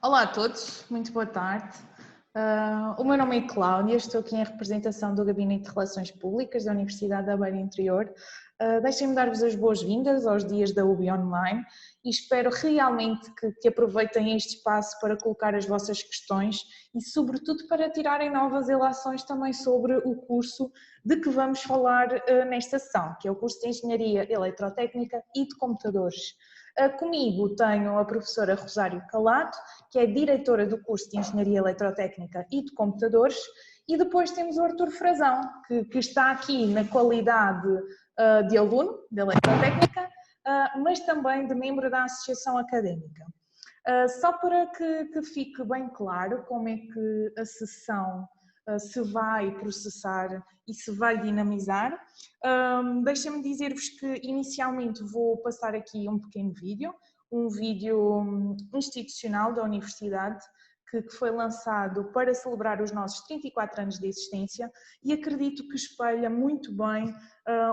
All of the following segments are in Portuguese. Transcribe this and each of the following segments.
Olá a todos, muito boa tarde. O meu nome é Cláudia, estou aqui em representação do Gabinete de Relações Públicas da Universidade da Beira Interior. Deixem-me dar-vos as boas-vindas aos dias da UBI Online e espero realmente que aproveitem este espaço para colocar as vossas questões e, sobretudo, para tirarem novas ilações também sobre o curso de que vamos falar nesta sessão, que é o curso de Engenharia Eletrotécnica e de Computadores. Comigo tenho a professora Rosário Calado, que é diretora do curso de Engenharia Eletrotécnica e de Computadores, e depois temos o Artur Frazão, que está aqui na qualidade de aluno de Eletrotécnica, mas também de membro da Associação Académica. Só para que fique bem claro como é que a sessão se vai processar e se vai dinamizar, deixem-me dizer-vos que inicialmente vou passar aqui um pequeno vídeo, um vídeo institucional da Universidade que foi lançado para celebrar os nossos 34 anos de existência e acredito que espelha muito bem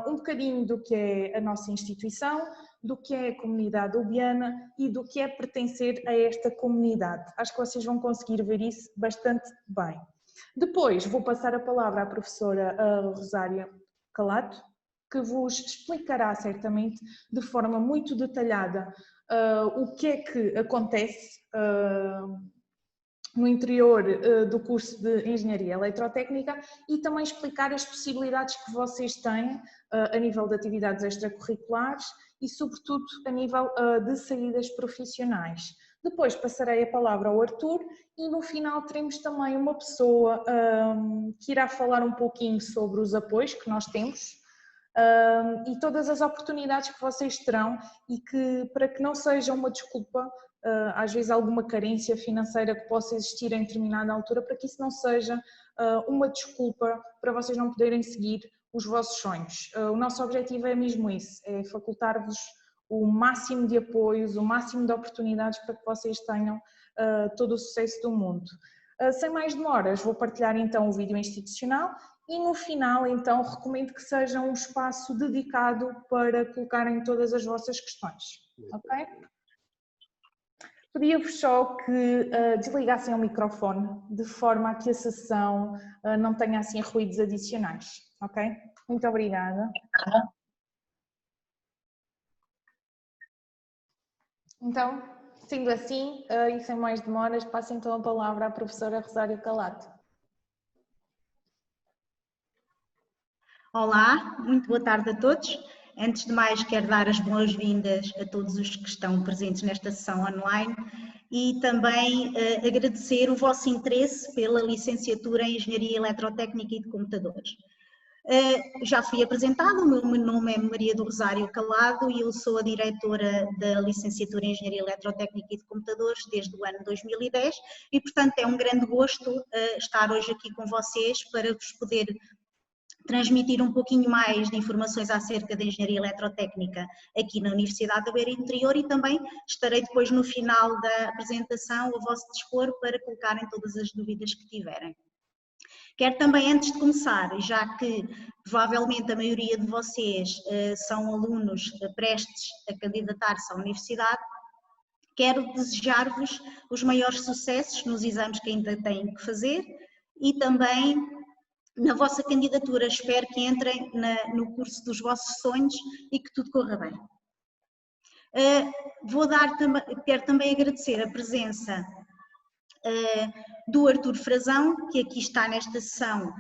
um bocadinho do que é a nossa instituição, do que é a comunidade ubiana e do que é pertencer a esta comunidade. Acho que vocês vão conseguir ver isso bastante bem. Depois vou passar a palavra à professora Rosária Calado, que vos explicará certamente de forma muito detalhada o que é que acontece no interior do curso de Engenharia Eletrotécnica e também explicar as possibilidades que vocês têm a nível de atividades extracurriculares e sobretudo a nível de saídas profissionais. Depois passarei a palavra ao Artur e no final teremos também uma pessoa que irá falar um pouquinho sobre os apoios que nós temos e todas as oportunidades que vocês terão e que, para que não seja uma desculpa, às vezes alguma carência financeira que possa existir em determinada altura, para que isso não seja uma desculpa para vocês não poderem seguir os vossos sonhos. O nosso objetivo é mesmo esse, é facultar-vos o máximo de apoios, o máximo de oportunidades para que vocês tenham todo o sucesso do mundo. Sem mais demoras, vou partilhar então o vídeo institucional e no final então recomendo que seja um espaço dedicado para colocarem todas as vossas questões, ok? Pedia-vos só que desligassem o microfone de forma a que a sessão não tenha assim ruídos adicionais, ok? Muito obrigada. Então, sendo assim, e sem mais demoras, passo então a palavra à professora Rosário Calado. Olá, muito boa tarde a todos. Antes de mais, quero dar as boas-vindas a todos os que estão presentes nesta sessão online e também agradecer o vosso interesse pela licenciatura em Engenharia Eletrotécnica e de Computadores. Já fui apresentada, o meu nome é Maria do Rosário Calado e eu sou a diretora da licenciatura em Engenharia Eletrotécnica e de Computadores desde o ano 2010 e, portanto, é um grande gosto estar hoje aqui com vocês para vos poder transmitir um pouquinho mais de informações acerca da Engenharia Eletrotécnica aqui na Universidade da Beira Interior e também estarei depois no final da apresentação a vosso dispor para colocarem todas as dúvidas que tiverem. Quero também, antes de começar, já que provavelmente a maioria de vocês são alunos prestes a candidatar-se à universidade, quero desejar-vos os maiores sucessos nos exames que ainda têm que fazer e também na vossa candidatura. Espero que entrem no curso dos vossos sonhos e que tudo corra bem. Quero também agradecer a presença do Artur Frazão, que aqui está nesta sessão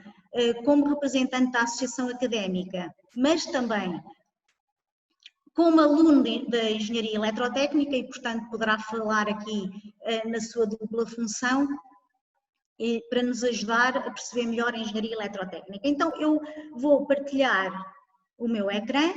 como representante da Associação Académica, mas também como aluno da Engenharia Eletrotécnica e, portanto, poderá falar aqui na sua dupla função para nos ajudar a perceber melhor a Engenharia Eletrotécnica. Então, eu vou partilhar o meu ecrã.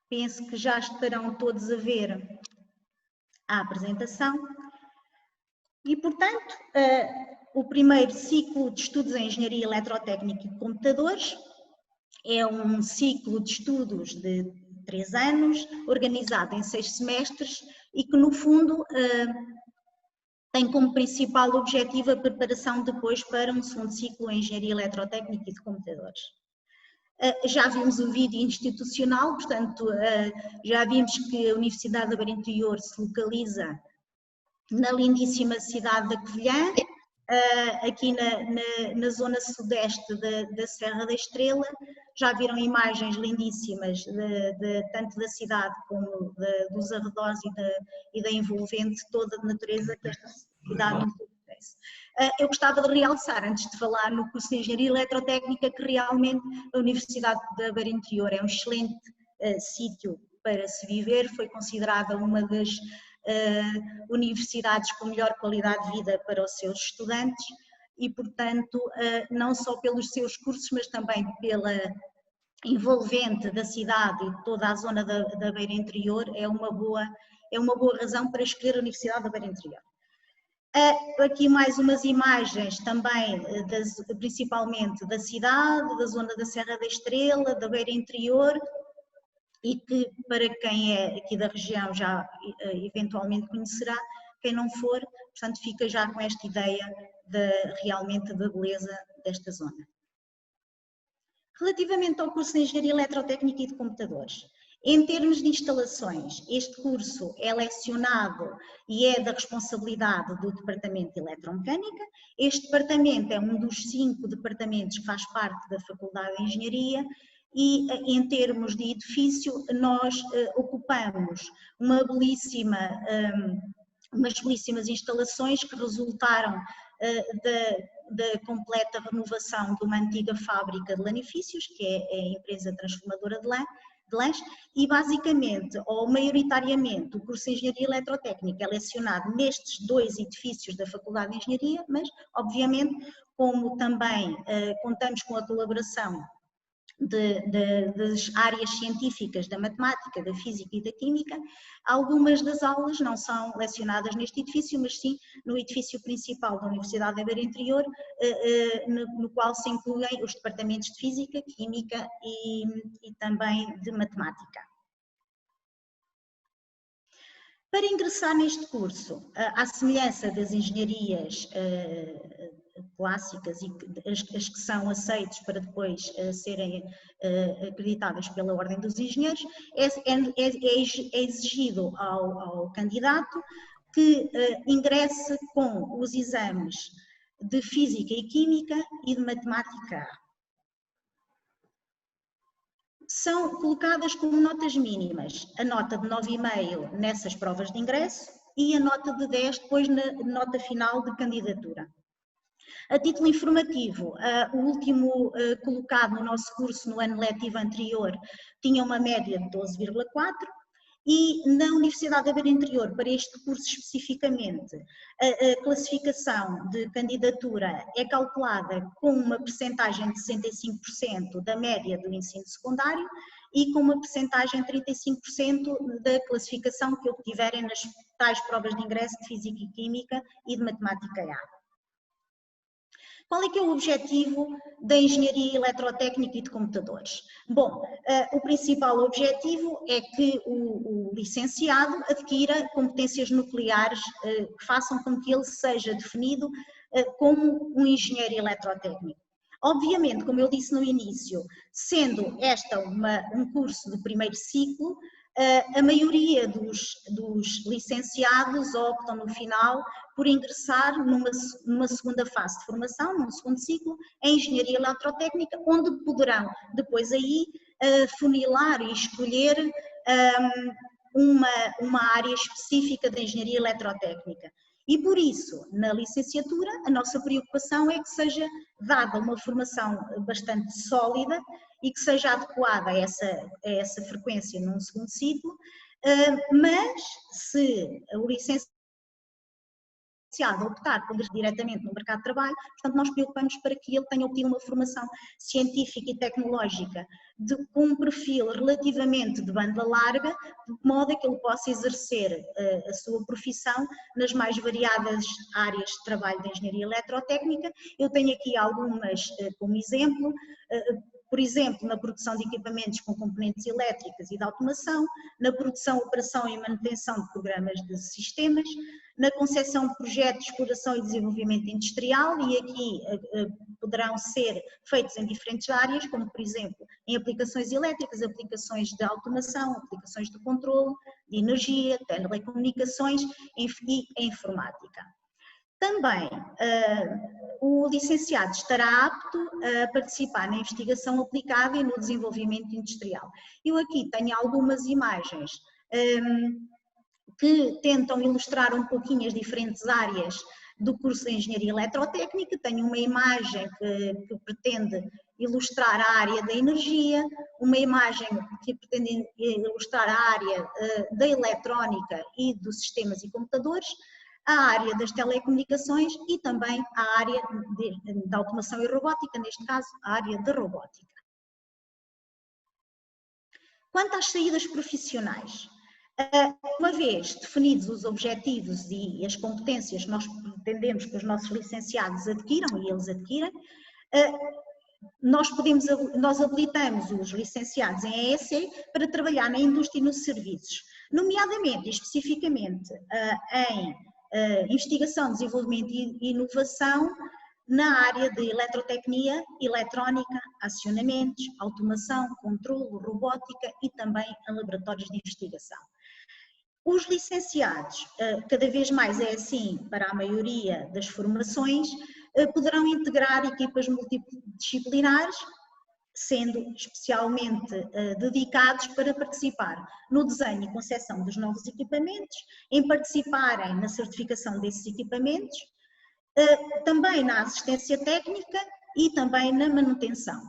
Penso que já estarão todos a ver a apresentação. E, portanto, o primeiro ciclo de estudos em Engenharia Eletrotécnica e de Computadores é um ciclo de estudos de 3 anos, organizado em 6 semestres e que, no fundo, tem como principal objetivo a preparação depois para um segundo ciclo em Engenharia Eletrotécnica e de Computadores. Já vimos o vídeo institucional, portanto, já vimos que a Universidade da Beira Interior se localiza na lindíssima cidade da Covilhã, aqui na zona sudeste da Serra da Estrela. Já viram imagens lindíssimas tanto da cidade como dos arredores e da envolvente toda de natureza que esta cidade nos oferece. Eu gostava de realçar, antes de falar no curso de Engenharia Eletrotécnica, que realmente a Universidade da Beira Interior é um excelente sítio para se viver, foi considerada uma das universidades com melhor qualidade de vida para os seus estudantes e, portanto, não só pelos seus cursos, mas também pela envolvente da cidade e toda a zona da Beira Interior, é uma boa razão para escolher a Universidade da Beira Interior. Aqui mais umas imagens também, principalmente da cidade, da zona da Serra da Estrela, da Beira Interior, e que para quem é aqui da região já eventualmente conhecerá, quem não for, portanto fica já com esta ideia realmente da beleza desta zona. Relativamente ao curso de Engenharia Eletrotécnica e de Computadores, em termos de instalações, este curso é lecionado e é da responsabilidade do Departamento de Eletromecânica. Este departamento é um dos 5 departamentos que faz parte da Faculdade de Engenharia e, em termos de edifício, nós ocupamos umas belíssimas instalações que resultaram da completa renovação de uma antiga fábrica de lanifícios, que é a empresa transformadora de lãs, e basicamente, ou maioritariamente, o curso de Engenharia Eletrotécnica é lecionado nestes 2 edifícios da Faculdade de Engenharia, mas, obviamente, como também contamos com a colaboração das áreas científicas da matemática, da física e da química, algumas das aulas não são lecionadas neste edifício, mas sim no edifício principal da Universidade da Beira Interior, no qual se incluem os departamentos de física, química e também de matemática. Para ingressar neste curso, à semelhança das engenharias clássicas e as que são aceitas para depois serem acreditadas pela Ordem dos Engenheiros, é exigido ao candidato que ingresse com os exames de Física e Química e de Matemática. São colocadas como notas mínimas a nota de 9,5 nessas provas de ingresso e a nota de 10 depois na nota final de candidatura. A título informativo, o último colocado no nosso curso no ano letivo anterior tinha uma média de 12,4 e na Universidade da Beira Interior, para este curso especificamente, a classificação de candidatura é calculada com uma percentagem de 65% da média do ensino secundário e com uma percentagem de 35% da classificação que obtiverem nas tais provas de ingresso de Física e Química e de Matemática A. Qual é que é o objetivo da Engenharia Eletrotécnica e de Computadores? Bom, o principal objetivo é que o licenciado adquira competências nucleares que façam com que ele seja definido como um engenheiro eletrotécnico. Obviamente, como eu disse no início, sendo esta um curso de primeiro ciclo, a maioria dos licenciados optam no final por ingressar numa segunda fase de formação, num segundo ciclo, em Engenharia Eletrotécnica, onde poderão depois aí funilar e escolher uma área específica de Engenharia Eletrotécnica. E por isso, na licenciatura, a nossa preocupação é que seja dada uma formação bastante sólida e que seja adequada a essa frequência num segundo ciclo, mas se o licenciado optar por ir diretamente no mercado de trabalho, portanto nós preocupamos para que ele tenha obtido uma formação científica e tecnológica com um perfil relativamente de banda larga, de modo a que ele possa exercer a sua profissão nas mais variadas áreas de trabalho da engenharia eletrotécnica. Eu tenho aqui algumas como exemplo. por exemplo, na produção de equipamentos com componentes elétricas e de automação, na produção, operação e manutenção de programas de sistemas, na concepção de projetos de exploração e desenvolvimento industrial, e aqui poderão ser feitos em diferentes áreas, como por exemplo, em aplicações elétricas, aplicações de automação, aplicações de controle, de energia, telecomunicações e informática. Também o licenciado estará apto a participar na investigação aplicada e no desenvolvimento industrial. Eu aqui tenho algumas imagens que tentam ilustrar um pouquinho as diferentes áreas do curso de Engenharia Eletrotécnica. Tenho uma imagem que pretende ilustrar a área da energia, uma imagem que pretende ilustrar a área da eletrónica e dos sistemas e computadores, a área das telecomunicações e também a área da automação e robótica, neste caso a área da robótica. Quanto às saídas profissionais, uma vez definidos os objetivos e as competências que nós pretendemos que os nossos licenciados adquiram, e eles adquirem, nós habilitamos os licenciados em EEC para trabalhar na indústria e nos serviços, nomeadamente e especificamente em investigação, desenvolvimento e inovação na área de eletrotecnia, eletrónica, acionamentos, automação, controle, robótica e também em laboratórios de investigação. Os licenciados, cada vez mais é assim para a maioria das formações, poderão integrar equipas multidisciplinares, sendo especialmente dedicados para participar no desenho e concepção dos novos equipamentos, em participarem na certificação desses equipamentos, também na assistência técnica e também na manutenção.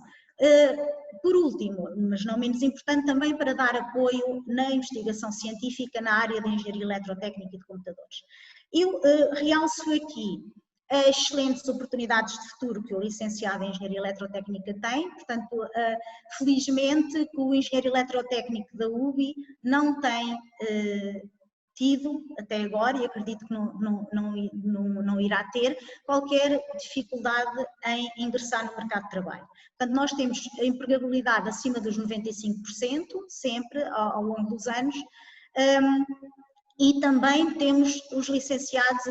Por último, mas não menos importante, também para dar apoio na investigação científica na área da engenharia eletrotécnica e de computadores. Eu realço aqui as excelentes oportunidades de futuro que o licenciado em Engenharia Eletrotécnica tem, portanto, felizmente que o engenheiro eletrotécnico da UBI não tem tido até agora, e acredito que não irá ter, qualquer dificuldade em ingressar no mercado de trabalho. Portanto, nós temos a empregabilidade acima dos 95%, sempre, ao longo dos anos, e também temos os licenciados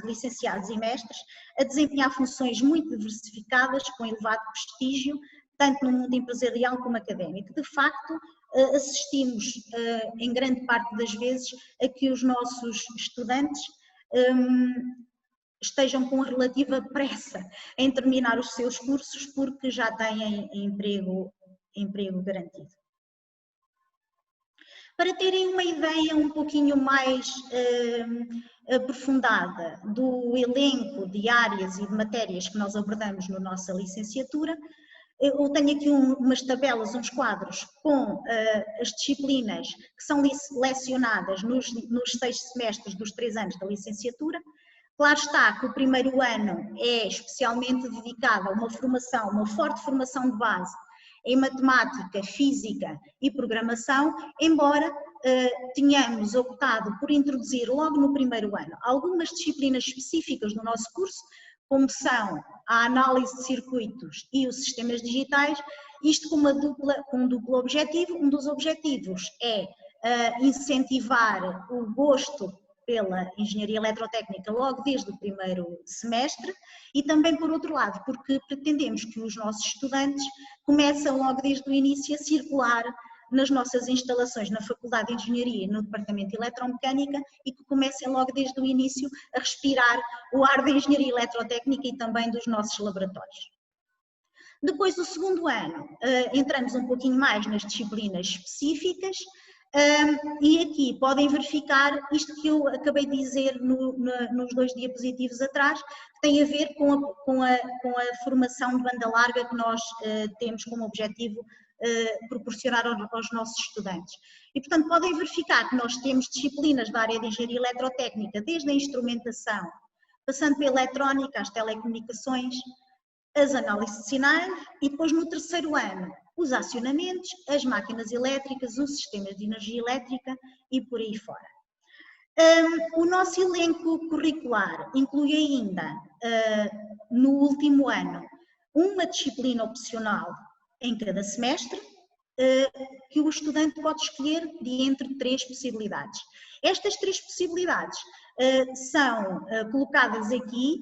licenciados e mestres a desempenhar funções muito diversificadas, com elevado prestígio, tanto no mundo empresarial como académico. De facto, assistimos em grande parte das vezes a que os nossos estudantes estejam com relativa pressa em terminar os seus cursos porque já têm emprego garantido. Para terem uma ideia um pouquinho mais aprofundada do elenco de áreas e de matérias que nós abordamos na nossa licenciatura, eu tenho aqui umas tabelas, uns quadros com as disciplinas que são lecionadas nos 6 semestres dos 3 anos da licenciatura. Claro está que o primeiro ano é especialmente dedicado a uma forte formação de base em matemática, física e programação, embora tenhamos optado por introduzir logo no primeiro ano algumas disciplinas específicas do nosso curso, como são a análise de circuitos e os sistemas digitais, isto com um duplo objetivo. Um dos objetivos é incentivar o gosto pela engenharia eletrotécnica logo desde o primeiro semestre e também, por outro lado, porque pretendemos que os nossos estudantes comecem logo desde o início a circular nas nossas instalações na Faculdade de Engenharia, no Departamento de Eletromecânica, e que comecem logo desde o início a respirar o ar da engenharia eletrotécnica e também dos nossos laboratórios. Depois do segundo ano, entramos um pouquinho mais nas disciplinas específicas, e aqui podem verificar isto que eu acabei de dizer nos 2 diapositivos atrás, que tem a ver com a formação de banda larga que nós temos como objetivo proporcionar aos nossos estudantes. E, portanto, podem verificar que nós temos disciplinas da área de engenharia eletrotécnica, desde a instrumentação, passando pela eletrónica, as telecomunicações, as análises de sinais e depois no terceiro ano os acionamentos, as máquinas elétricas, os sistemas de energia elétrica e por aí fora. O nosso elenco curricular inclui ainda, no último ano, uma disciplina opcional em cada semestre, que o estudante pode escolher de entre 3 possibilidades. Estas 3 possibilidades são colocadas aqui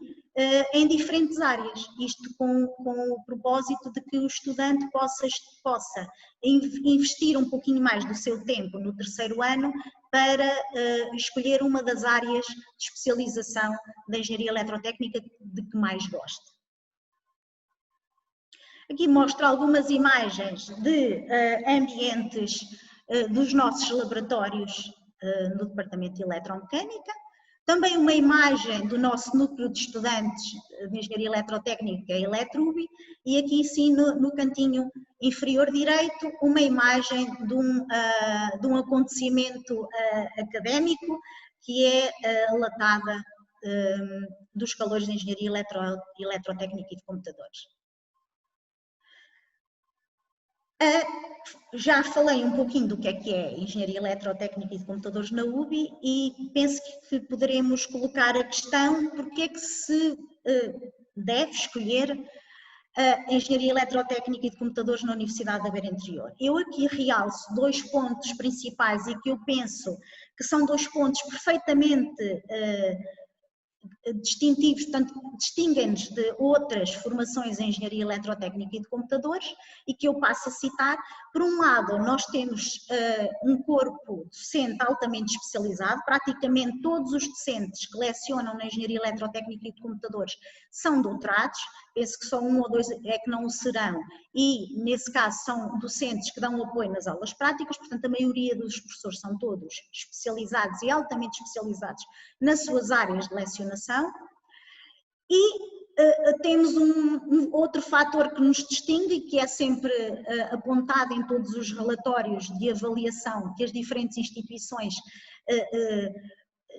em diferentes áreas, isto com o propósito de que o estudante possa investir um pouquinho mais do seu tempo no terceiro ano para escolher uma das áreas de especialização da engenharia eletrotécnica de que mais goste. Aqui mostro algumas imagens de ambientes dos nossos laboratórios no Departamento de Eletromecânica. Também uma imagem do nosso núcleo de estudantes de Engenharia Eletrotécnica, Eletrubi, e aqui sim no cantinho inferior direito uma imagem de um acontecimento académico que é a latada dos calores de Engenharia Eletrotécnica e de Computadores. Já falei um pouquinho do que é Engenharia Eletrotécnica e de Computadores na UBI e penso que poderemos colocar a questão porque é que se deve escolher a Engenharia Eletrotécnica e de Computadores na Universidade da Beira Interior. Eu aqui realço 2 pontos principais e que eu penso que são 2 pontos perfeitamente distintivos, portanto, distinguem-nos de outras formações em engenharia eletrotécnica e de computadores e que eu passo a citar. Por um lado, nós temos um corpo docente altamente especializado, praticamente todos os docentes que lecionam na engenharia eletrotécnica e de computadores são doutorados, penso que só 1 ou 2 é que não o serão e, nesse caso, são docentes que dão apoio nas aulas práticas, portanto, a maioria dos professores são todos especializados e altamente especializados nas suas áreas de lecionação. E temos outro fator que nos distingue e que é sempre apontado em todos os relatórios de avaliação que as diferentes instituições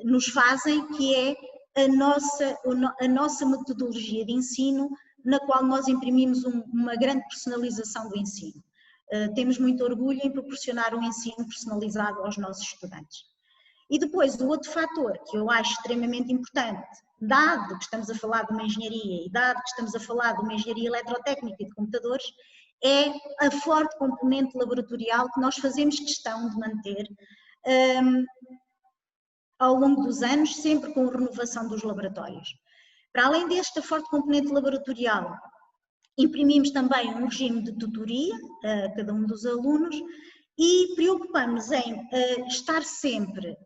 nos fazem, que é a nossa metodologia de ensino, na qual nós imprimimos uma grande personalização do ensino. Temos muito orgulho em proporcionar um ensino personalizado aos nossos estudantes. E depois, o outro fator que eu acho extremamente importante, dado que estamos a falar de uma engenharia e dado que estamos a falar de uma engenharia eletrotécnica e de computadores, é a forte componente laboratorial que nós fazemos questão de manter ao longo dos anos, sempre com a renovação dos laboratórios. Para além desta forte componente laboratorial, imprimimos também um regime de tutoria a cada um dos alunos e preocupamos em estar sempre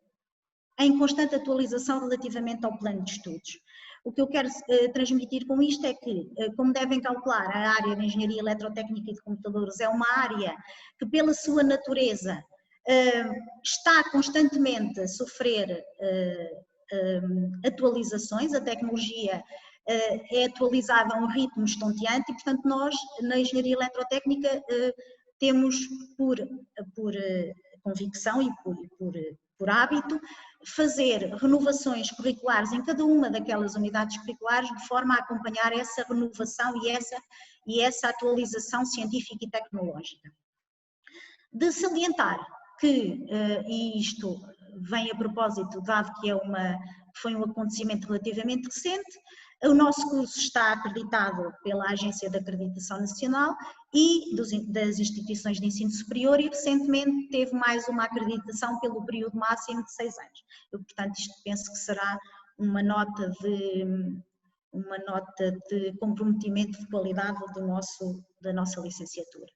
em constante atualização relativamente ao plano de estudos. O que eu quero transmitir com isto é que, como devem calcular, a área de Engenharia Eletrotécnica e de Computadores é uma área que, pela sua natureza, está constantemente a sofrer atualizações, a tecnologia é atualizada a um ritmo estonteante e, portanto, nós, na Engenharia Eletrotécnica, temos por convicção e por hábito, fazer renovações curriculares em cada uma daquelas unidades curriculares de forma a acompanhar essa renovação e essa atualização científica e tecnológica. De salientar que, e isto vem a propósito, dado que foi um acontecimento relativamente recente, o nosso curso está acreditado pela Agência de Acreditação Nacional e das instituições de ensino superior e recentemente teve mais uma acreditação pelo período máximo de 6 anos. Eu, portanto, isto penso que será uma nota de comprometimento de qualidade da nossa licenciatura.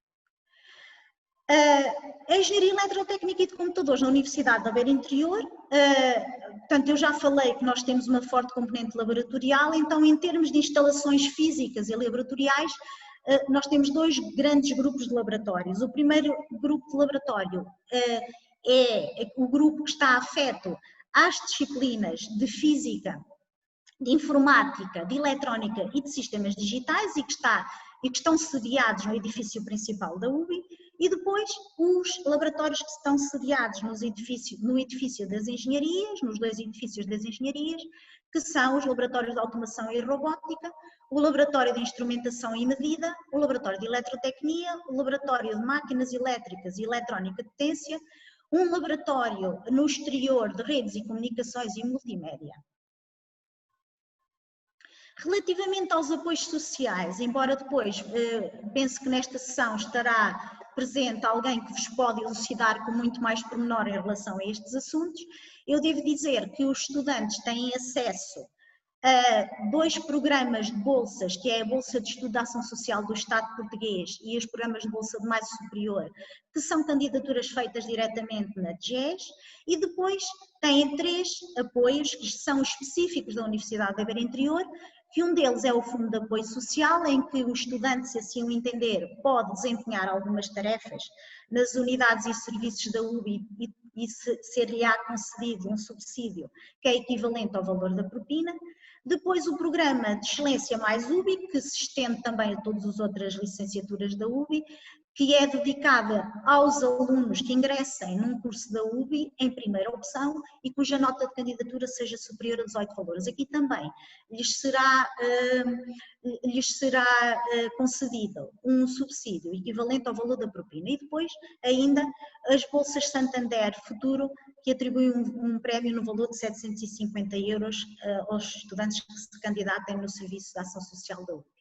A Engenharia Eletrotécnica e de Computadores na Universidade da Beira Interior, portanto, eu já falei que nós temos uma forte componente laboratorial, então, em termos de instalações físicas e laboratoriais, nós temos 2 grandes grupos de laboratórios. O primeiro grupo de laboratório é o grupo que está afeto às disciplinas de física, de informática, de eletrónica e de sistemas digitais e que estão sediados no edifício principal da UBI, e depois os laboratórios que estão sediados no edifício das engenharias, nos 2 edifícios das engenharias, que são os laboratórios de automação e robótica, o laboratório de instrumentação e medida, o laboratório de eletrotecnia, o laboratório de máquinas elétricas e eletrónica de potência, um laboratório no exterior de redes e comunicações e multimédia. Relativamente aos apoios sociais, embora depois pense que nesta sessão estará presente alguém que vos pode elucidar com muito mais pormenor em relação a estes assuntos, eu devo dizer que os estudantes têm acesso a 2 programas de bolsas, que é a Bolsa de Estudo da Ação Social do Estado português e os programas de bolsa de mais superior, que são candidaturas feitas diretamente na DGES, e depois têm 3 apoios que são específicos da Universidade da Beira Interior, que um deles é o Fundo de Apoio Social, em que o estudante, se assim o entender, pode desempenhar algumas tarefas nas unidades e serviços da UBI e ser-lhe-á concedido um subsídio que é equivalente ao valor da propina. Depois o programa de Excelência mais UBI, que se estende também a todas as outras licenciaturas da UBI, que é dedicada aos alunos que ingressem num curso da UBI em primeira opção e cuja nota de candidatura seja superior a 18 valores. Aqui também lhes será concedido um subsídio equivalente ao valor da propina. E depois ainda as bolsas Santander Futuro, que atribuem um prémio no valor de 750 euros aos estudantes que se candidatem no Serviço de Ação Social da UBI.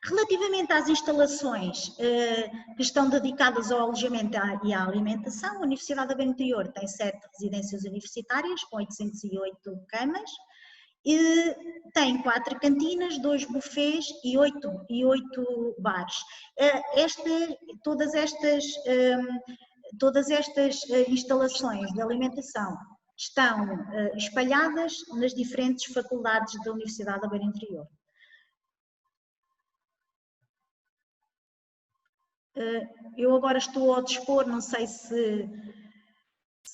Relativamente às instalações que estão dedicadas ao alojamento e à alimentação, a Universidade da Beira Interior tem 7 residências universitárias com 808 camas, e tem 4 cantinas, 2 buffets e 8 bares. Todas estas instalações de alimentação estão espalhadas nas diferentes faculdades da Universidade da Beira Interior. Eu agora estou ao dispor, não sei se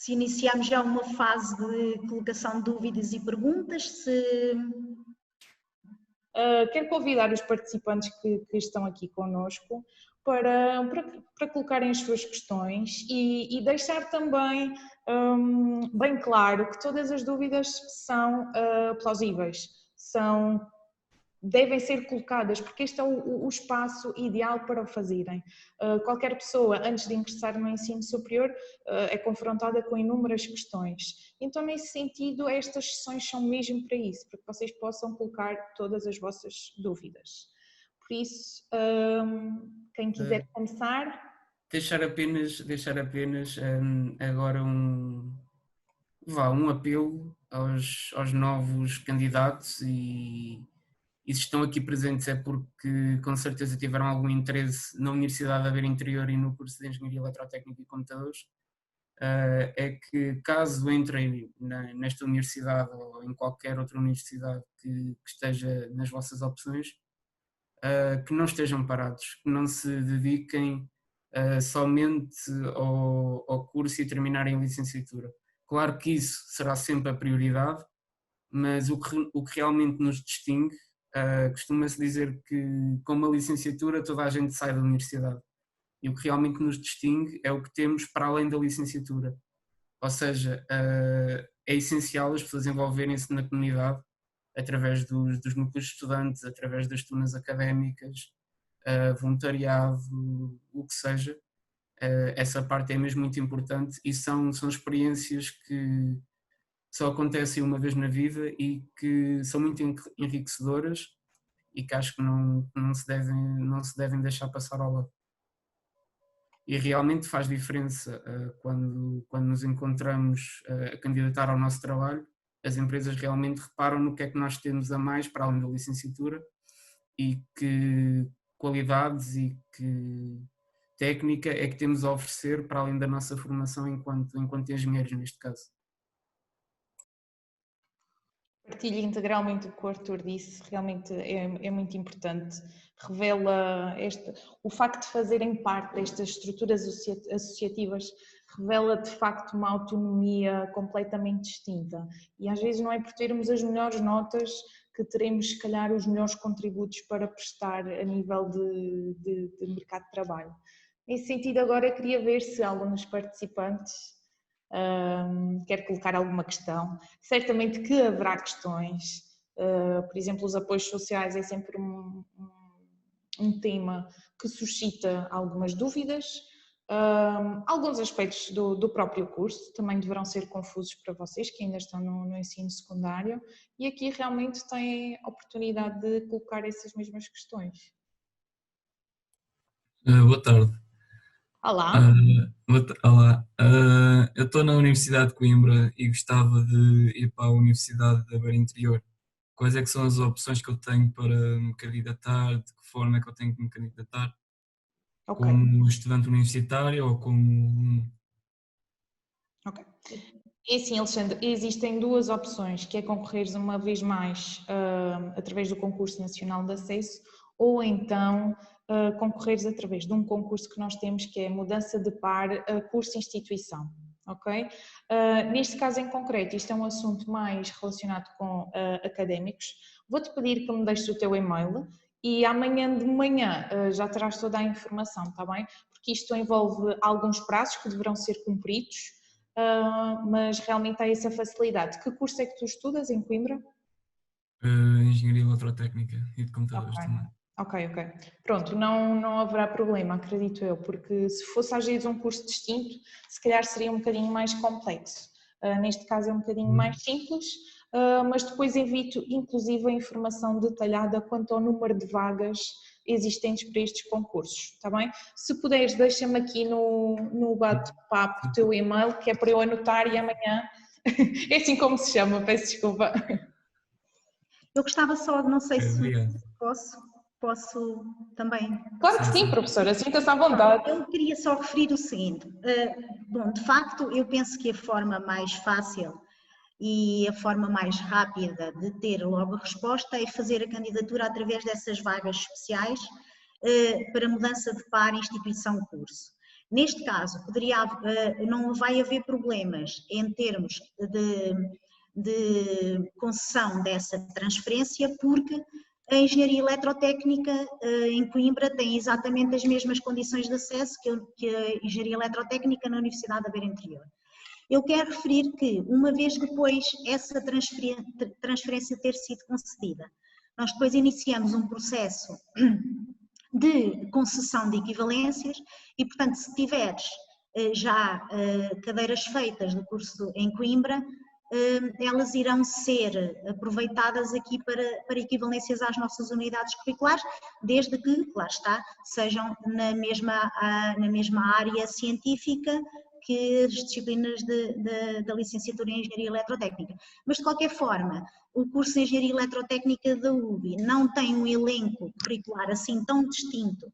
iniciamos já uma fase de colocação de dúvidas e perguntas. Quero convidar os participantes que estão aqui connosco para colocarem as suas questões e deixar também bem claro que todas as dúvidas são plausíveis, devem ser colocadas, porque este é o espaço ideal para o fazerem. Qualquer pessoa, antes de ingressar no ensino superior, é confrontada com inúmeras questões. Então, nesse sentido, estas sessões são mesmo para isso, para que vocês possam colocar todas as vossas dúvidas. Por isso, quem quiser começar... Deixar apenas agora um apelo aos novos candidatos e se estão aqui presentes é porque com certeza tiveram algum interesse na Universidade da Beira Interior e no curso de Engenharia Eletrotécnica e Computadores, é que caso entrem nesta universidade ou em qualquer outra universidade que esteja nas vossas opções, que não estejam parados, que não se dediquem somente ao curso e terminarem a licenciatura. Claro que isso será sempre a prioridade, mas o que realmente nos distingue, costuma-se dizer que com uma licenciatura toda a gente sai da universidade, e o que realmente nos distingue é o que temos para além da licenciatura, ou seja, é essencial as pessoas envolverem-se na comunidade através dos núcleos de estudantes, através das turmas académicas, voluntariado, o que seja. Essa parte é mesmo muito importante e são experiências que só acontecem uma vez na vida e que são muito enriquecedoras e que acho que não se devem deixar passar ao lado. E realmente faz diferença quando nos encontramos a candidatar ao nosso trabalho, as empresas realmente reparam no que é que nós temos a mais para além da licenciatura e que qualidades e que técnica é que temos a oferecer para além da nossa formação enquanto engenheiros, neste caso. Partilho integralmente o que o Arthur disse, realmente é muito importante. Revela o facto de fazerem parte destas estruturas associativas, revela de facto uma autonomia completamente distinta. E às vezes não é por termos as melhores notas que teremos, se calhar, os melhores contributos para prestar a nível de mercado de trabalho. Nesse sentido, agora queria ver se algum dos participantes quer colocar alguma questão. Certamente que haverá questões, por exemplo, os apoios sociais é sempre um tema que suscita algumas dúvidas, Alguns aspectos do próprio curso também deverão ser confusos para vocês que ainda estão no ensino secundário e aqui realmente têm a oportunidade de colocar essas mesmas questões. Boa tarde. Olá. Olá. Eu estou na Universidade de Coimbra e gostava de ir para a Universidade da Beira Interior. Quais é que são as opções que eu tenho para me candidatar? De que forma é que eu tenho que me candidatar? Ok. Como estudante universitário ou como... Ok. É assim, Alexandre, existem duas opções, que é concorreres uma vez mais através do Concurso Nacional de Acesso ou então concorreres através de um concurso que nós temos que é mudança de par curso-instituição, ok? Neste caso em concreto, isto é um assunto mais relacionado com académicos. Vou-te pedir que me deixes o teu e-mail e amanhã de manhã já terás toda a informação, está bem? Porque isto envolve alguns prazos que deverão ser cumpridos, mas realmente há essa facilidade. Que curso é que tu estudas em Coimbra? Engenharia Eletrotécnica e de computadores Ok, também. ok. Pronto, não haverá problema, acredito eu, porque se fosse às vezes um curso distinto, se calhar seria um bocadinho mais complexo. Neste caso é um bocadinho mais simples, mas depois envio inclusive a informação detalhada quanto ao número de vagas existentes para estes concursos, está bem? Se puderes, deixa-me aqui no bate-papo o teu e-mail, que é para eu anotar e amanhã, é assim como se chama, peço desculpa. Eu gostava só, não sei se Obrigado. posso também. Claro que sim, professora, sinta-se à vontade. Eu queria só referir o seguinte, bom, de facto eu penso que a forma mais fácil e a forma mais rápida de ter logo a resposta é fazer a candidatura através dessas vagas especiais para mudança de par instituição-curso. Neste caso, não vai haver problemas em termos de concessão dessa transferência, porque a engenharia eletrotécnica em Coimbra tem exatamente as mesmas condições de acesso que a engenharia eletrotécnica na Universidade da Beira Interior. Eu quero referir que, uma vez depois essa transferência ter sido concedida, nós depois iniciamos um processo de concessão de equivalências e, portanto, se tiveres já cadeiras feitas do curso em Coimbra, elas irão ser aproveitadas aqui para equivalências às nossas unidades curriculares, desde que, claro está, sejam na mesma área científica que as disciplinas da licenciatura em Engenharia Eletrotécnica. Mas, de qualquer forma, o curso de Engenharia Eletrotécnica da UBI não tem um elenco curricular assim tão distinto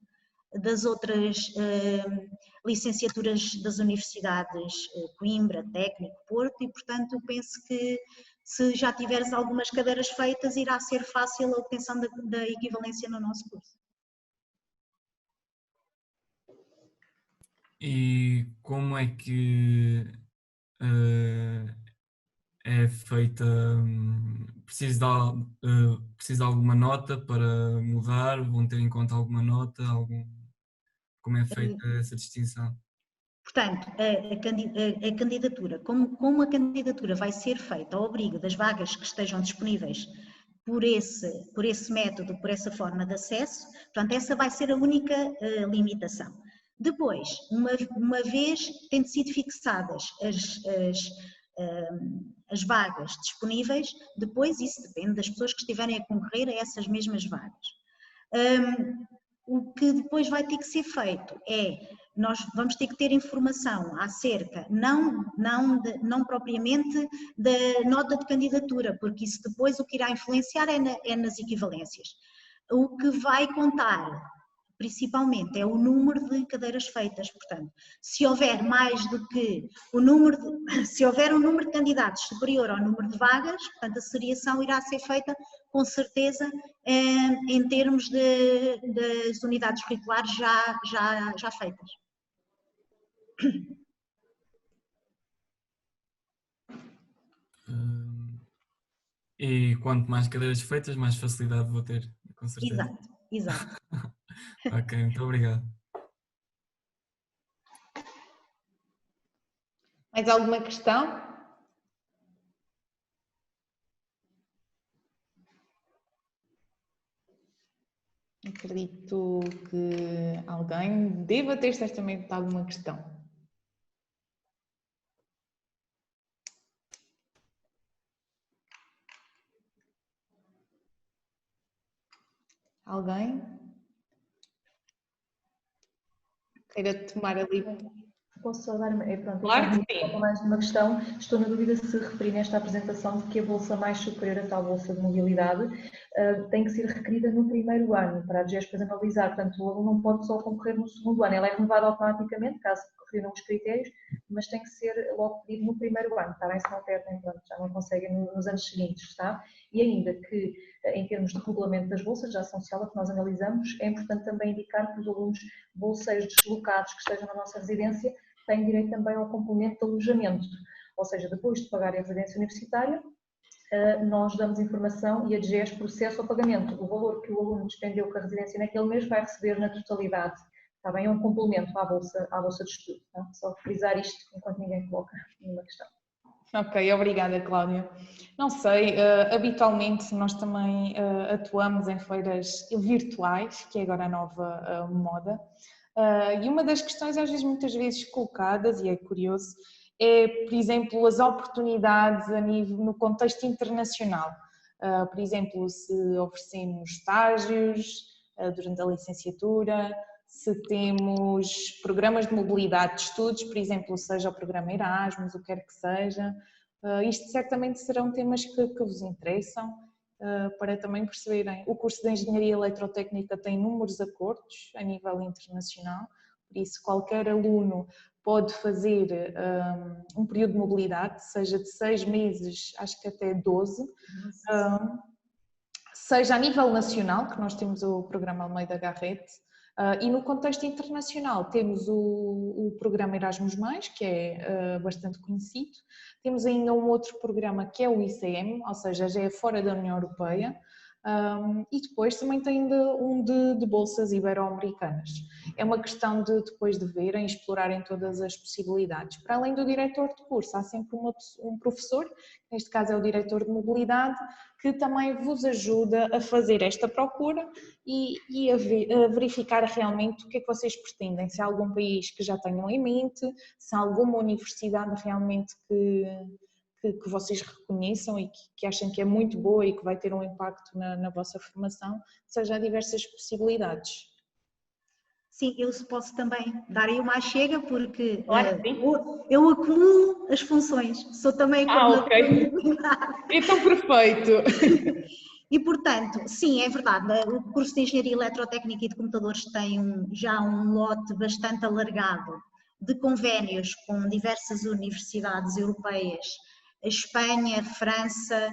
das outras licenciaturas das universidades Coimbra, Técnico, Porto e, portanto, eu penso que se já tiveres algumas cadeiras feitas, irá ser fácil a obtenção da equivalência no nosso curso. E como é que é feita? Preciso de alguma nota para mudar? Vão ter em conta alguma nota? Como é feita essa distinção? Portanto, a candidatura, como a candidatura vai ser feita ao abrigo das vagas que estejam disponíveis por esse método, por essa forma de acesso, portanto, essa vai ser a única limitação. Depois, uma vez tendo sido fixadas as vagas disponíveis, depois isso depende das pessoas que estiverem a concorrer a essas mesmas vagas. O que depois vai ter que ser feito é, nós vamos ter que ter informação acerca, não propriamente da nota de candidatura, porque isso depois o que irá influenciar é nas equivalências. O que vai contar principalmente é o número de cadeiras feitas, portanto, se houver mais do que se houver um número de candidatos superior ao número de vagas, portanto a seriação irá ser feita com certeza em termos das unidades curriculares já feitas. E quanto mais cadeiras feitas, mais facilidade vou ter, com certeza. Exato. Ok, muito obrigado. Mais alguma questão? Acredito que alguém deva ter certamente alguma questão. Alguém queira tomar ali? Posso só dar pronto, Claro que sim. mais uma questão. Estou na dúvida se referi nesta apresentação de que a bolsa mais superior à tal bolsa de mobilidade tem que ser requerida no primeiro ano, para a DGES depois analisar. Portanto, o aluno não pode só concorrer no segundo ano. Ela é renovada automaticamente, caso reúnam os critérios, mas tem que ser logo pedido no primeiro ano, está bem? Se não perdem, pronto, já não conseguem nos anos seguintes, está? E ainda que, em termos de regulamento das bolsas, já social, a que nós analisamos, é importante também indicar que os alunos bolseiros deslocados que estejam na nossa residência têm direito também ao complemento de alojamento, ou seja, depois de pagar a residência universitária, nós damos informação e a DGES processa o pagamento. O valor que o aluno despendeu com a residência naquele mês vai receber na totalidade. Está bem? É um complemento à bolsa de estudo. Tá? Só frisar isto enquanto ninguém coloca nenhuma questão. Ok, obrigada, Cláudia. Não sei, habitualmente nós também atuamos em feiras virtuais, que é agora a nova moda. E uma das questões, às vezes, muitas vezes colocadas, e é curioso, é, por exemplo, as oportunidades a nível, no contexto internacional. Por exemplo, se oferecemos estágios durante a licenciatura, se temos programas de mobilidade de estudos, por exemplo, seja o programa Erasmus, o que quer que seja. Isto certamente serão temas que vos interessam, para também perceberem. O curso de Engenharia Eletrotécnica tem inúmeros acordos a nível internacional, por isso qualquer aluno pode fazer um período de mobilidade, seja de 6 meses, acho que até 12, seja a nível nacional, que nós temos o programa Almeida Garrett, e no contexto internacional temos o programa Erasmus+, que é bastante conhecido. Temos ainda um outro programa que é o ICM, ou seja, já é fora da União Europeia. E depois também tem um de bolsas ibero-americanas. É uma questão de depois de verem, explorarem todas as possibilidades. Para além do diretor de curso, há sempre um professor, neste caso é o diretor de mobilidade, que também vos ajuda a fazer esta procura e a verificar realmente o que é que vocês pretendem, se há algum país que já tenham em mente, se há alguma universidade realmente que vocês reconheçam e que achem que é muito boa e que vai ter um impacto na vossa formação, seja há diversas possibilidades. Sim, eu posso também dar aí uma chega, porque Claro, eu acumulo as funções, sou também ok. Então, perfeito. E, portanto, sim, é verdade, o curso de Engenharia Eletrotécnica e de Computadores tem já um lote bastante alargado de convénios com diversas universidades europeias, Espanha, França,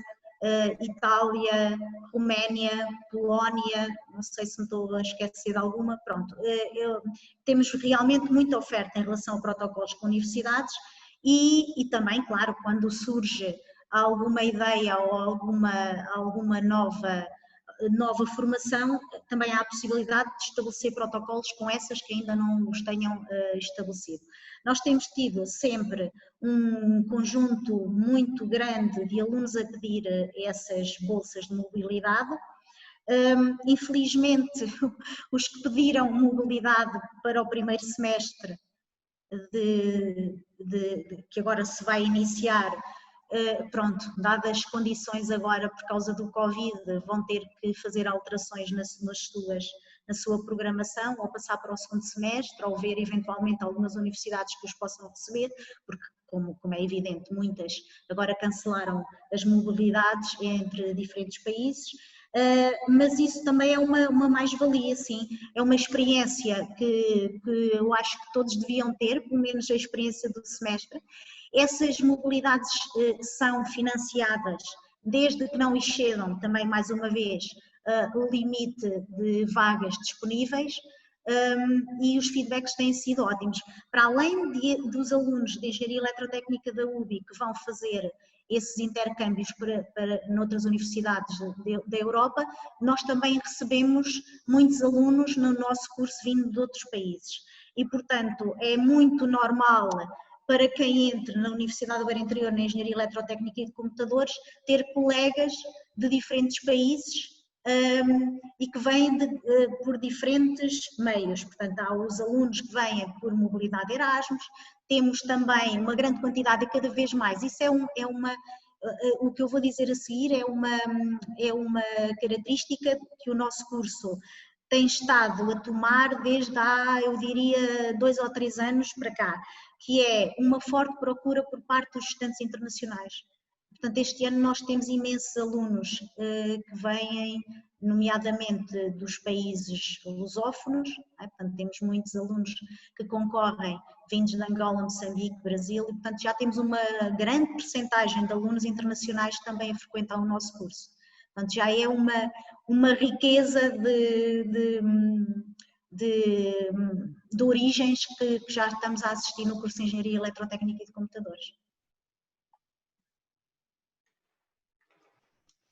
Itália, Roménia, Polónia, não sei se me estou a esquecer de alguma, pronto. Temos realmente muita oferta em relação a protocolos com universidades e também, claro, quando surge alguma ideia ou alguma nova formação, também há a possibilidade de estabelecer protocolos com essas que ainda não os tenham estabelecido. Nós temos tido sempre um conjunto muito grande de alunos a pedir essas bolsas de mobilidade. Infelizmente, os que pediram mobilidade para o primeiro semestre que agora se vai iniciar, pronto, dadas as condições agora por causa do Covid, vão ter que fazer alterações na sua programação, ou passar para o segundo semestre, ou ver eventualmente algumas universidades que os possam receber, porque como é evidente, muitas agora cancelaram as mobilidades entre diferentes países. Mas isso também é uma mais-valia, sim, é uma experiência que eu acho que todos deviam ter, pelo menos a experiência do semestre. Essas mobilidades são financiadas desde que não excedam, também mais uma vez, o limite de vagas disponíveis, e os feedbacks têm sido ótimos. Para além dos alunos de Engenharia Eletrotécnica da UBI que vão fazer esses intercâmbios para noutras universidades da Europa, nós também recebemos muitos alunos no nosso curso vindo de outros países. E, portanto, é muito normal para quem entre na Universidade do Beira Interior na Engenharia Eletrotécnica e de Computadores ter colegas de diferentes países e que vêm por diferentes meios. Portanto, há os alunos que vêm por mobilidade Erasmus, temos também uma grande quantidade e cada vez mais. Isso o que eu vou dizer a seguir é uma característica que o nosso curso tem estado a tomar desde há, eu diria, 2 ou 3 anos para cá, que é uma forte procura por parte dos estudantes internacionais. Portanto, este ano nós temos imensos alunos que vêm, nomeadamente dos países lusófonos, portanto temos muitos alunos que concorrem vindos de Angola, Moçambique, Brasil, e portanto já temos uma grande percentagem de alunos internacionais também a frequentar o nosso curso. Portanto, já é uma riqueza de origens que já estamos a assistir no curso de Engenharia Eletrotécnica e de Computadores.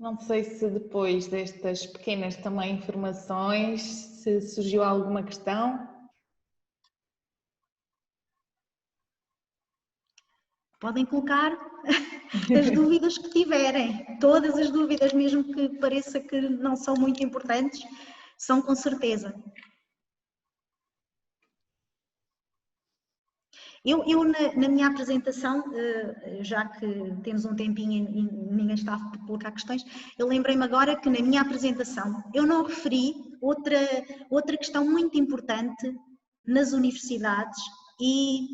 Não sei se depois destas pequenas também informações, se surgiu alguma questão. Podem colocar as dúvidas que tiverem, todas as dúvidas, mesmo que pareça que não são muito importantes, são com certeza. Eu na minha apresentação, já que temos um tempinho e ninguém está a colocar questões, eu lembrei-me agora que na minha apresentação eu não referi outra questão muito importante nas universidades e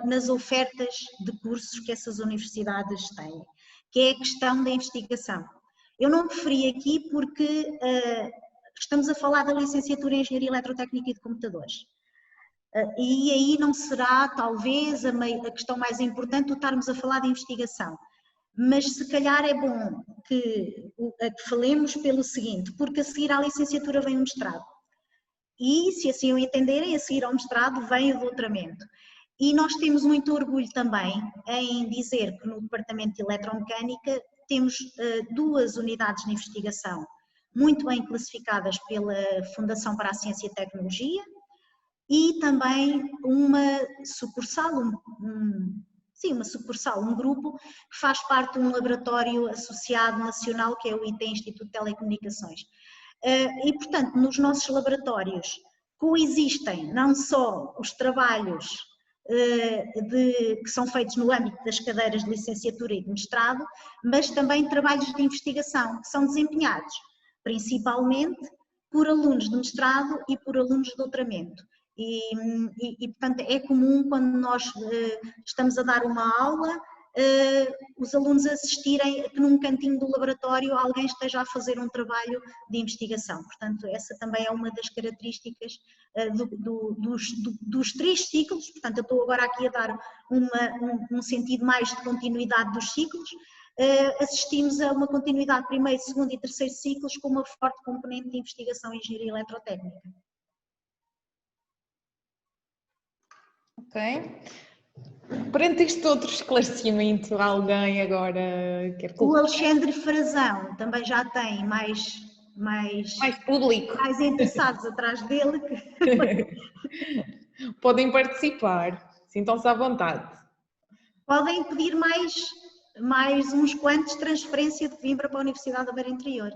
nas ofertas de cursos que essas universidades têm, que é a questão da investigação. Eu não referi aqui porque estamos a falar da licenciatura em Engenharia Eletrotécnica e de Computadores. E aí não será, talvez, a questão mais importante o estarmos a falar de investigação. Mas se calhar é bom que falemos pelo seguinte, porque a seguir à licenciatura vem o mestrado. E, se assim o entenderem, a seguir ao mestrado vem o doutoramento. E nós temos muito orgulho também em dizer que no Departamento de Eletromecânica temos 2 unidades de investigação muito bem classificadas pela Fundação para a Ciência e Tecnologia, e também uma sucursal, um grupo que faz parte de um laboratório associado nacional que é o IT Instituto de Telecomunicações. E, portanto, nos nossos laboratórios coexistem não só os trabalhos que são feitos no âmbito das cadeiras de licenciatura e de mestrado, mas também trabalhos de investigação que são desempenhados principalmente por alunos de mestrado e por alunos de doutoramento. E, portanto, é comum quando nós estamos a dar uma aula, os alunos assistirem que num cantinho do laboratório alguém esteja a fazer um trabalho de investigação. Portanto, essa também é uma das características dos 3 ciclos. Portanto, eu estou agora aqui a dar um sentido mais de continuidade dos ciclos. Assistimos a uma continuidade primeiro, segundo e terceiro ciclos com uma forte componente de investigação em engenharia eletrotécnica. Ok. Perante este outro esclarecimento, alguém agora quer colocar? O Alexandre Frazão também já tem mais público. Mais interessados atrás dele. Podem participar, sintam-se à vontade. Podem pedir mais uns quantos transferência de Coimbra para a Universidade da Beira Interior.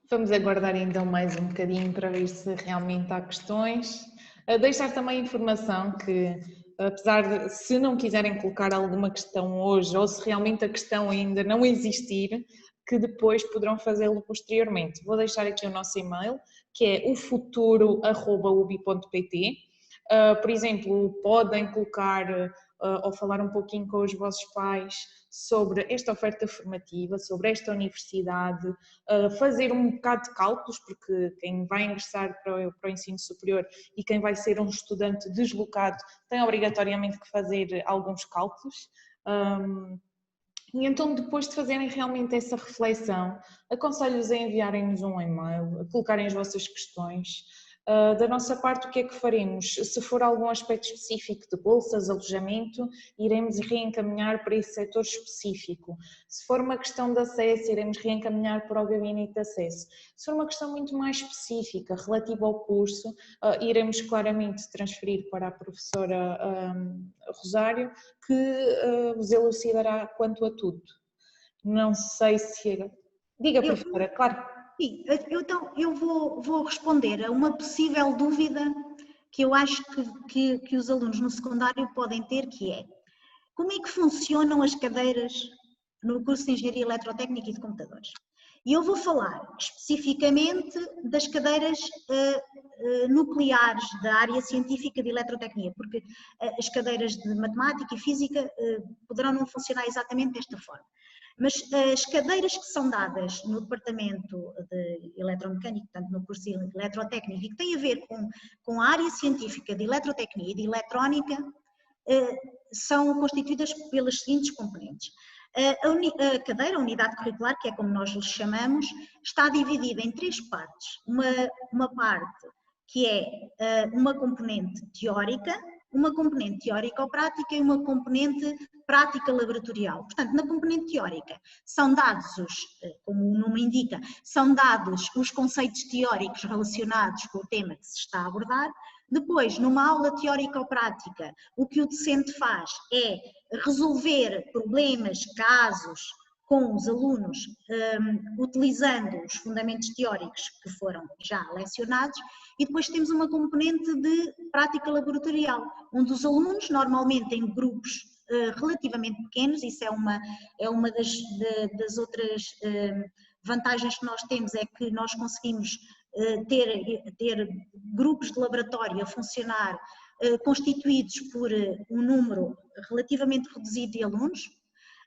Vamos aguardar então mais um bocadinho para ver se realmente há questões. Deixar também a informação que, apesar de, se não quiserem colocar alguma questão hoje, ou se realmente a questão ainda não existir, que depois poderão fazê-lo posteriormente. Vou deixar aqui o nosso e-mail, que é ofuturo@ubi.pt. Por exemplo, podem colocar ou falar um pouquinho com os vossos pais sobre esta oferta formativa, sobre esta universidade, fazer um bocado de cálculos, porque quem vai ingressar para o ensino superior e quem vai ser um estudante deslocado tem obrigatoriamente que fazer alguns cálculos. E então, depois de fazerem realmente essa reflexão, aconselho-vos a enviarem-nos um e-mail, a colocarem as vossas questões. Da nossa parte, o que é que faremos? Se for algum aspecto específico de bolsas, alojamento, iremos reencaminhar para esse setor específico. Se for uma questão de acesso, iremos reencaminhar para o gabinete de acesso. Se for uma questão muito mais específica, relativa ao curso, iremos claramente transferir para a professora Rosário, que vos elucidará quanto a tudo. Não sei se... Diga, professora, claro. Sim, então eu vou responder a uma possível dúvida que eu acho que os alunos no secundário podem ter, que é: como é que funcionam as cadeiras no curso de Engenharia Eletrotécnica e de Computadores? E eu vou falar especificamente das cadeiras nucleares da área científica de eletrotecnia, porque as cadeiras de matemática e física poderão não funcionar exatamente desta forma. Mas as cadeiras que são dadas no departamento de eletromecânica, portanto no curso de eletrotécnica, e que têm a ver com a área científica de eletrotecnia e de eletrónica, são constituídas pelas seguintes componentes. A cadeira, a unidade curricular, que é como nós lhe chamamos, está dividida em 3 partes. Uma parte que é uma componente teórica, uma componente teórico-prática e uma componente prática-laboratorial. Portanto, na componente teórica são dados, como o nome indica, são dados os conceitos teóricos relacionados com o tema que se está a abordar. Depois, numa aula teórico-prática, o que o docente faz é resolver problemas, casos, com os alunos, utilizando os fundamentos teóricos que foram já lecionados, e depois temos uma componente de prática laboratorial, onde os alunos, normalmente em grupos relativamente pequenos, isso é uma das outras vantagens que nós temos, é que nós conseguimos ter grupos de laboratório a funcionar constituídos por um número relativamente reduzido de alunos,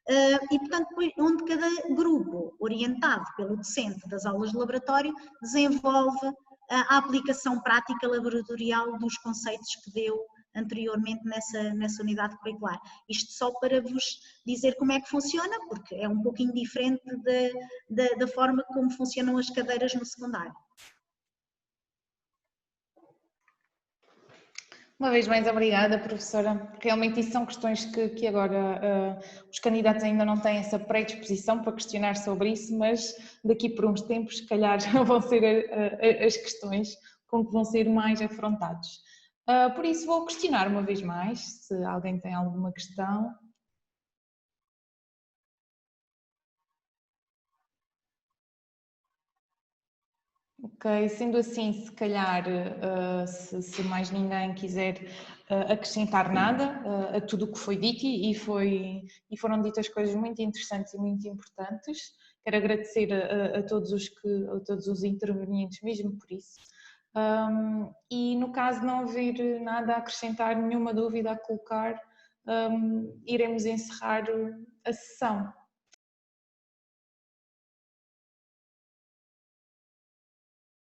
e portanto onde cada grupo, orientado pelo docente das aulas de laboratório, desenvolve a aplicação prática laboratorial dos conceitos que deu anteriormente nessa unidade curricular. Isto só para vos dizer como é que funciona, porque é um pouquinho diferente da forma como funcionam as cadeiras no secundário. Uma vez mais, obrigada, professora. Realmente isso são questões que agora os candidatos ainda não têm essa predisposição para questionar sobre isso, mas daqui por uns tempos, se calhar, vão ser as questões com que vão ser mais afrontados. Por isso vou questionar uma vez mais, se alguém tem alguma questão. Ok, sendo assim, se calhar, se mais ninguém quiser acrescentar nada a tudo o que foi dito e foram ditas coisas muito interessantes e muito importantes, quero agradecer a todos os intervenientes mesmo por isso. E no caso de não haver nada a acrescentar, nenhuma dúvida a colocar, iremos encerrar a sessão.